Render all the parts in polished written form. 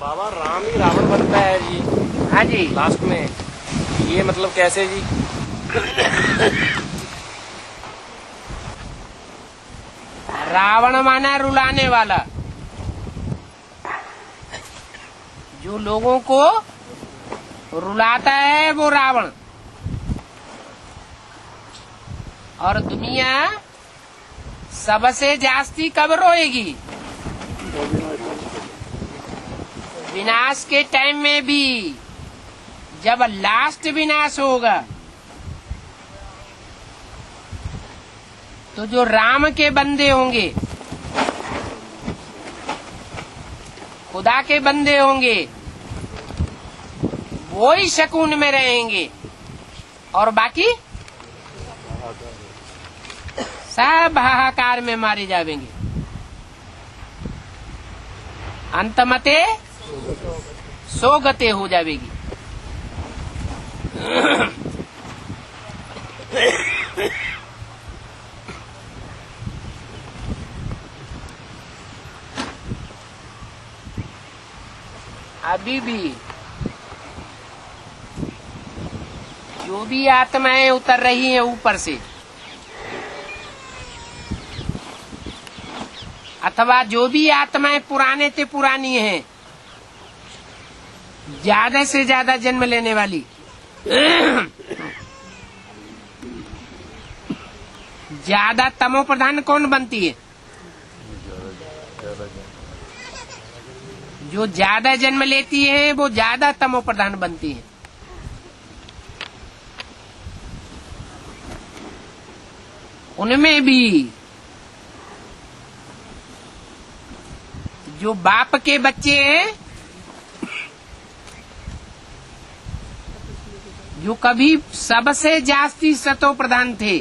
बाबा राम ही रावण बनता है जी। हाँ जी। लास्ट में ये मतलब कैसे जी? रावण माना रुलाने वाला, जो लोगों को रुलाता है वो रावण। और दुनिया सबसे जास्ती कब रोएगी? विनाश के टाइम में भी, जब लास्ट विनाश होगा तो जो राम के बंदे होंगे, खुदा के बंदे होंगे, वो ही शकून में रहेंगे और बाकी सब हाहाकार में मारे जाएंगे। अंतमते सोगते हो जाएगी। अभी भी जो भी आत्माएं उतर रही हैं ऊपर से, अथवा जो भी आत्माएं पुराने से पुरानी हैं, ज्यादा से ज्यादा जन्म लेने वाली, ज्यादा तमो प्रधान कौन बनती है? जो ज्यादा जन्म लेती है वो ज्यादा तमो प्रधान बनती है। उनमें भी जो बाप के बच्चे हैं, जो कभी सबसे जास्ती सतो प्रधान थे,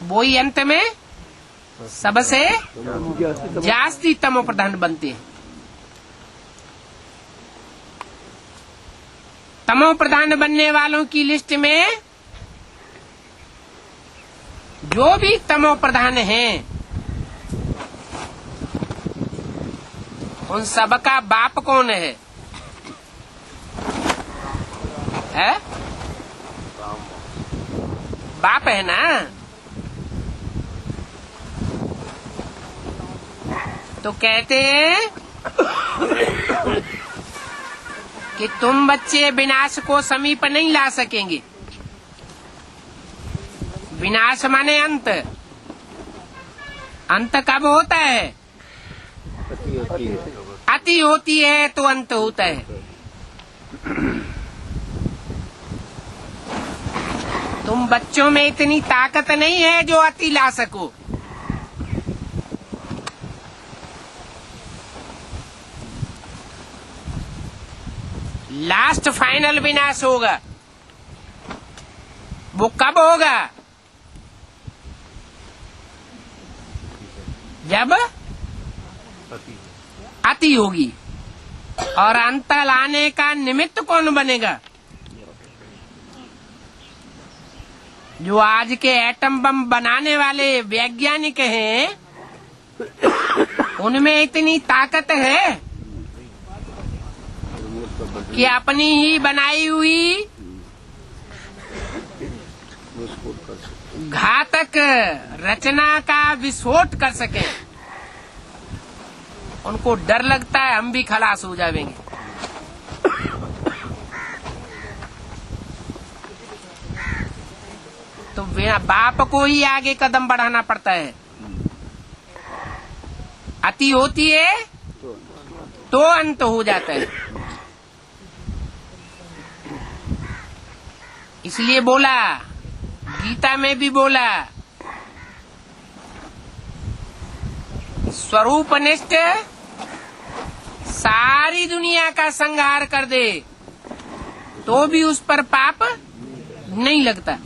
वो ही अंत में सबसे जास्ती तमो प्रधान बनते हैं। तमो प्रधान बनने वालों की लिस्ट में जो भी तमो प्रधान हैं, उन सबका बाप कौन है? बाप है ना? तो कहते हैं कि तुम बच्चे विनाश को समीप नहीं ला सकेंगे। विनाश माने अंत। अंत कब होता है? अति होती है तो अंत होता है। तुम बच्चों में इतनी ताकत नहीं है जो अति ला सको। लास्ट फाइनल विनाश होगा, वो कब होगा? जब अति होगी। और अंत लाने का निमित्त कौन बनेगा? जो आज के एटम बम बनाने वाले वैज्ञानिक हैं, उनमें इतनी ताकत है कि अपनी ही बनाई हुई घातक रचना का विस्फोट कर सके। उनको डर लगता है हम भी खलास हो जाएंगे। तो बाप को ही आगे कदम बढ़ाना पड़ता है। अति होती है तो अंत हो जाता है। इसलिए बोला, गीता में भी बोला, स्वरूपनिष्ठ सारी दुनिया का संहार कर दे तो भी उस पर पाप नहीं लगता।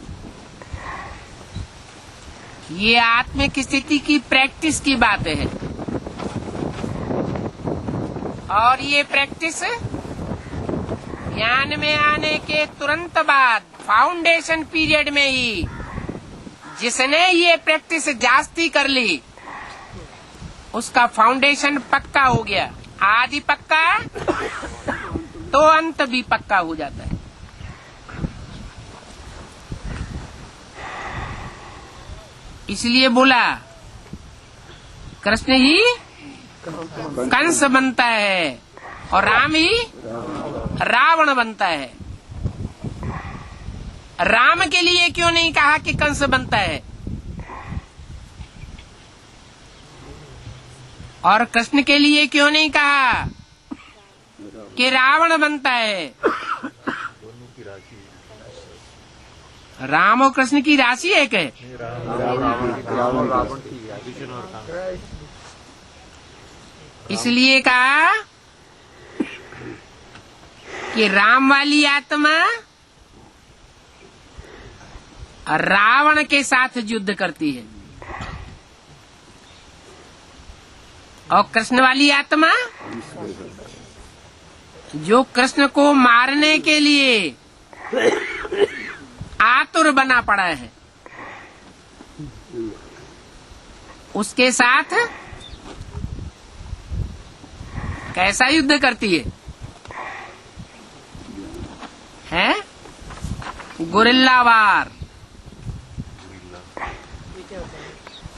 ये आत्मिक स्थिति की प्रैक्टिस की बात है। और ये प्रैक्टिस ज्ञान में आने के तुरंत बाद फाउंडेशन पीरियड में ही जिसने ये प्रैक्टिस जास्ती कर ली, उसका फाउंडेशन पक्का हो गया। आदि पक्का तो अंत भी पक्का हो जाता है। इसलिए बोला कृष्ण ही कंस बनता है और राम ही रावण बनता है। राम के लिए क्यों नहीं कहा कि कंस बनता है और कृष्ण के लिए क्यों नहीं कहा कि रावण बनता है? राम और कृष्ण की राशि एक है। इसलिए कहा कि राम वाली आत्मा रावण के साथ युद्ध करती है और कृष्ण वाली आत्मा जो कृष्ण को मारने के लिए आतुर बना पड़ा है, उसके साथ कैसा युद्ध करती है? गुरिल्ला वार।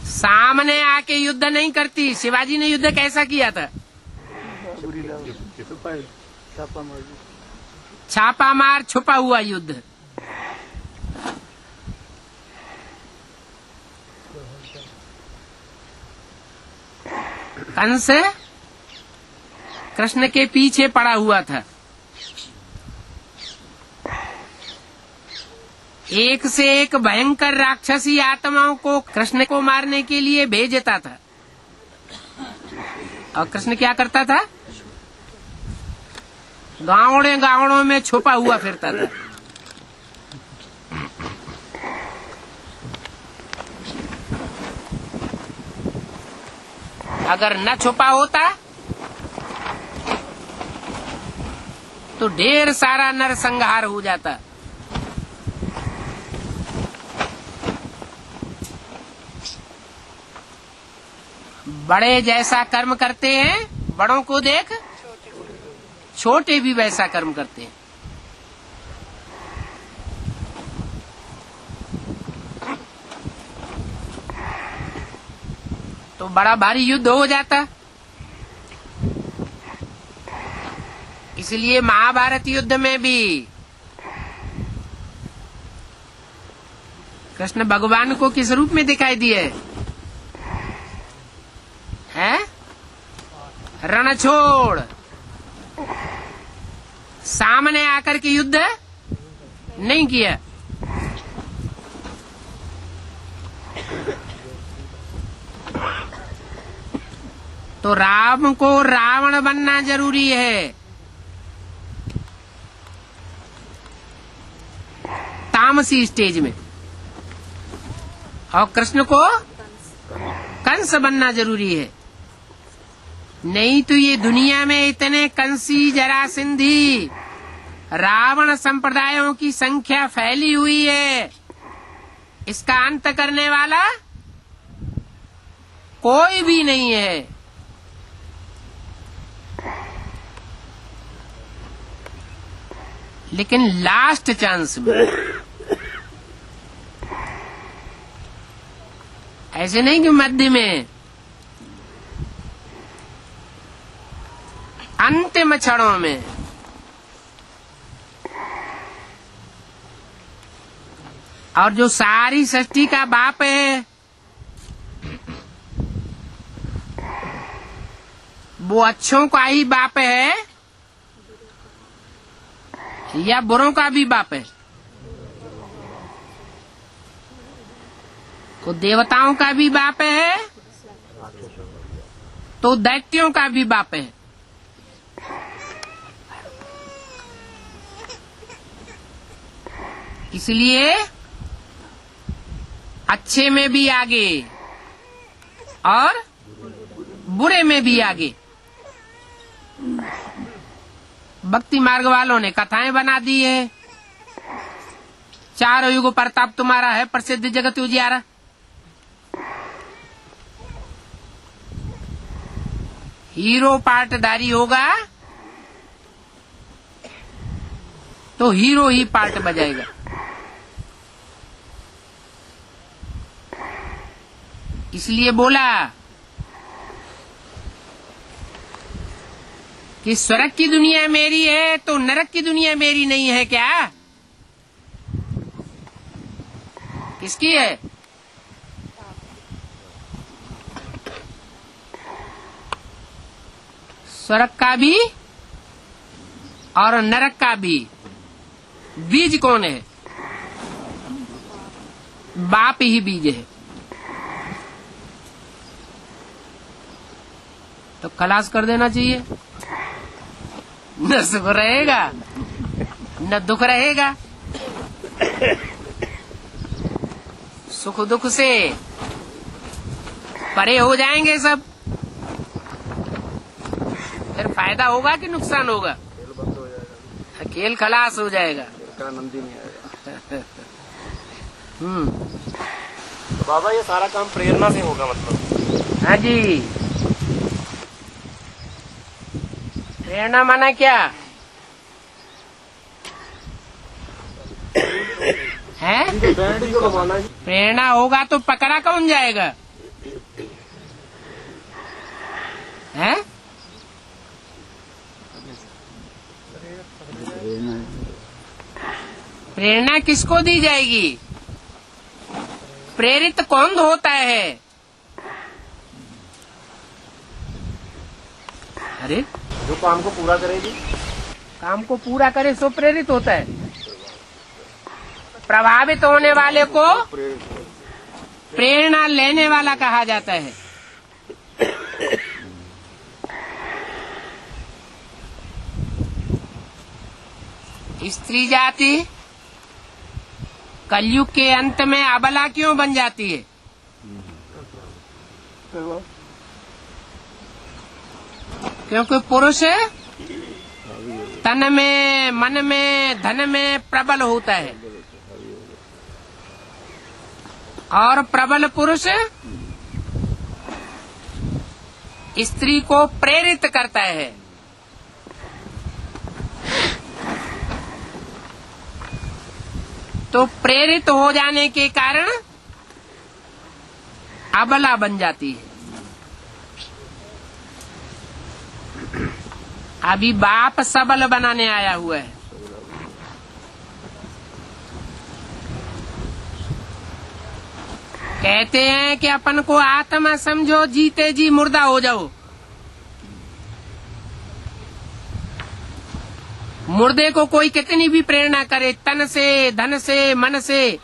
सामने आके युद्ध नहीं करती। शिवाजी ने युद्ध कैसा किया था? छापा मार छुपा हुआ युद्ध। कंस कृष्ण के पीछे पड़ा हुआ था। एक से एक भयंकर राक्षसी आत्माओं को कृष्ण को मारने के लिए भेजता था और कृष्ण क्या करता था? गाँवों में छुपा हुआ फिरता था। अगर न छुपा होता तो ढेर सारा नरसंहार हो जाता। बड़े जैसा कर्म करते हैं, बड़ों को देख छोटे भी वैसा कर्म करते हैं। तो बड़ा भारी युद्ध हो जाता। इसलिए महाभारत युद्ध में भी कृष्ण भगवान को किस रूप में दिखाई दिए हैं? रण छोड़ सामने आकर के युद्ध नहीं किया। तो राम को रावण बनना जरूरी है। तामसी स्टेज में। और कृष्ण को कंस बनना जरूरी है। नहीं तो ये दुनिया में इतने कंसी जरासिंधी रावण संप्रदायों की संख्या फैली हुई है, इसका अंत करने वाला कोई भी नहीं है। लेकिन लास्ट चांस में, ऐसे नहीं कि मध्य में, अंतिम क्षणों में और जो सारी सृष्टि का बाप है वो अच्छों का ही बाप है या बुरों का भी बाप है? तो देवताओं का भी बाप है तो दैत्यों का भी बाप है। इसलिए अच्छे में भी आगे और बुरे में भी आगे। भक्ति मार्ग वालों ने कथाएं बना दी है। चारों युग प्रताप तुम्हारा है, प्रसिद्ध जगत उजियारा। हीरो पार्टधारी होगा तो हीरो ही पार्ट बजाएगा। इसलिए बोला कि स्वर्ग की दुनिया मेरी है तो नरक की दुनिया मेरी नहीं है क्या? किसकी है? स्वर्ग का भी और नरक का भी। बीज कौन है? बाप ही बीज है। तो खलास कर देना चाहिए, न सुख रहेगा न दुख रहेगा। सुख दुख से परे हो जाएंगे सब। फिर फायदा होगा कि नुकसान होगा? खेल खलास हो जाएगा। आनंद ही नहीं आएगा। तो बाबा ये सारा काम प्रेरणा से होगा मतलब? हाँ जी। प्रेरणा माना क्या है? प्रेरणा होगा तो पकड़ा कौन जाएगा? है? प्रेरणा किसको दी जाएगी? प्रेरित कौन होता है? अरे जो काम को पूरा करेगी, काम को पूरा करे सो प्रेरित होता है। प्रभावित होने वाले को प्रेरणा लेने वाला कहा जाता है। स्त्री जाति कलयुग के अंत में अबला क्यों बन जाती है? क्योंकि पुरुष तन में, मन में, धन में प्रबल होता है और प्रबल पुरुष स्त्री को प्रेरित करता है। तो प्रेरित हो जाने के कारण अबला बन जाती है। अभी बाप सबल बनाने आया हुआ है। कहते हैं कि अपन को आत्मा समझो, जीते जी मुर्दा हो जाओ। मुर्दे को कोई कितनी भी प्रेरणा करे, तन से, धन से, मन से,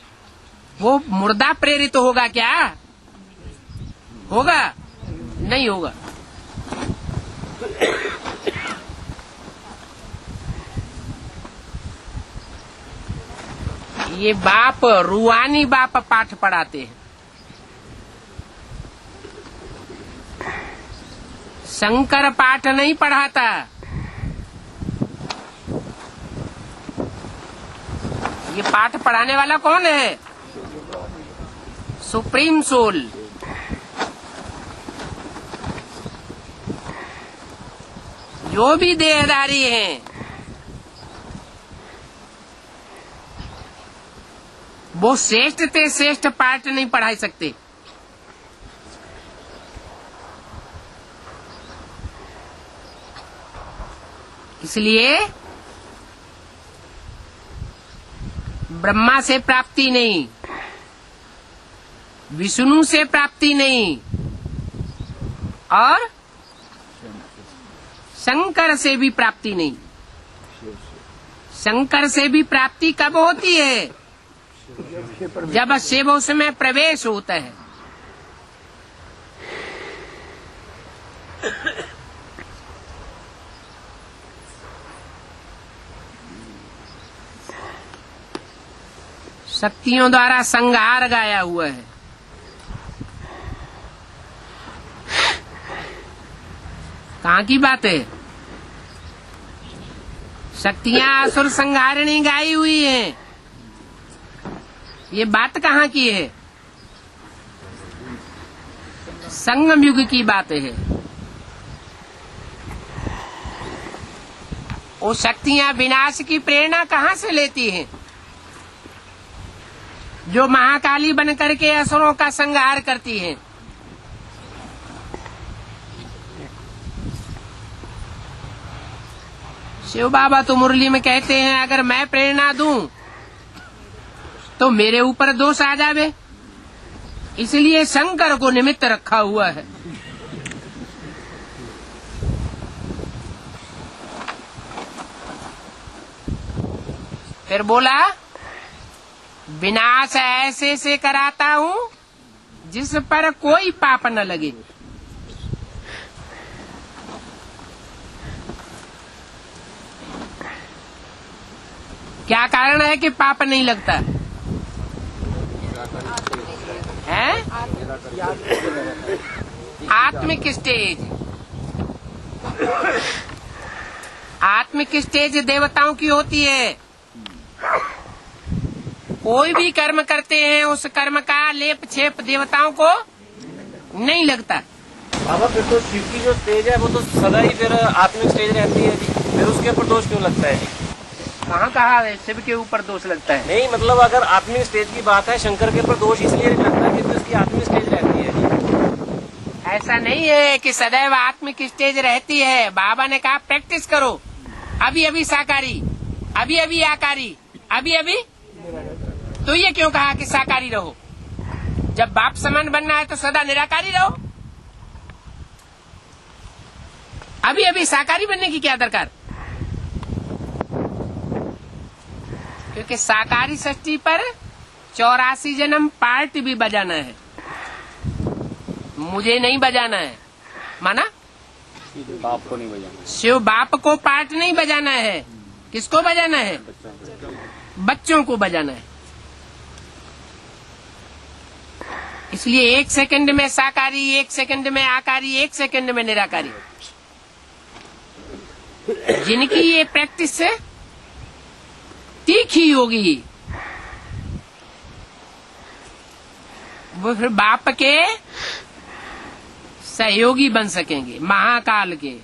वो मुर्दा प्रेरित होगा क्या? होगा? नहीं होगा। ये बाप रूहानी बाप पाठ पढ़ाते हैं। शंकर पाठ नहीं पढ़ाता। ये पाठ पढ़ाने वाला कौन है? Supreme soul. जो भी देहधारी हैं, वो श्रेष्ठ से श्रेष्ठ पाठ नहीं पढ़ा सकते। इसलिए ब्रह्मा से प्राप्ति नहीं, विष्णु से प्राप्ति नहीं और शंकर से भी प्राप्ति नहीं। शंकर से भी प्राप्ति कब होती है? जब शिव उसमें प्रवेश होता है। शक्तियों द्वारा संहार गाया हुआ है। कहाँ की बात है? शक्तियां असुर संहारिणी गाई हुई हैं। ये बात कहाँ की है? संगम युग की बात है। वो शक्तियां विनाश की प्रेरणा कहाँ से लेती हैं? जो महाकाली बन करके असुरों का संहार करती हैं। शिव बाबा तो मुरली में कहते हैं, अगर मैं प्रेरणा दूं तो मेरे ऊपर दोष आ जावे, इसलिए शंकर को निमित्त रखा हुआ है। फिर बोला, विनाश ऐसे से कराता हूं जिस पर कोई पाप न लगे। क्या कारण है कि पाप नहीं लगता है? आत्मिक स्टेज। आत्मिक स्टेज देवताओं की होती है। कोई भी कर्म करते हैं उस कर्म का लेप छेप देवताओं को नहीं लगता। बाबा फिर तो शिव की जो स्टेज है वो तो सदा ही फिर आत्मिक स्टेज रहती है जी, फिर उसके ऊपर दोष क्यों लगता है जी? कहाँ कहा है शिव के ऊपर दोष लगता है? नहीं मतलब अगर आत्मिक स्टेज की बात है, शंकर के ऊपर दोष इसलिए नहीं लगता क्योंकि उसकी आत्मिक स्टेज रहती है जी। ऐसा नहीं है कि सदैव आत्मिक स्टेज रहती है। बाबा ने कहा प्रैक्टिस करो, अभी अभी साकारी, अभी अभी आकारी, अभी अभी। तो ये क्यों कहा कि साकारी रहो? जब बाप समान बनना है तो सदा निराकारी रहो। अभी अभी साकारी बनने की क्या दरकार? क्योंकि साकारी षष्ठी पर 84 जन्म पार्ट भी बजाना है, मुझे नहीं बजाना है। माना? बाप को नहीं बजाना, शिव बाप को पार्ट नहीं बजाना है। किसको बजाना है? बच्चों को बजाना है। इसलिए 1 सेकंड में साकारी, 1 सेकंड में आकारी, 1 सेकंड में निराकारी। जिनकी ये प्रैक्टिस है तीखी होगी, वो फिर बाप के सहयोगी बन सकेंगे, महाकाल के।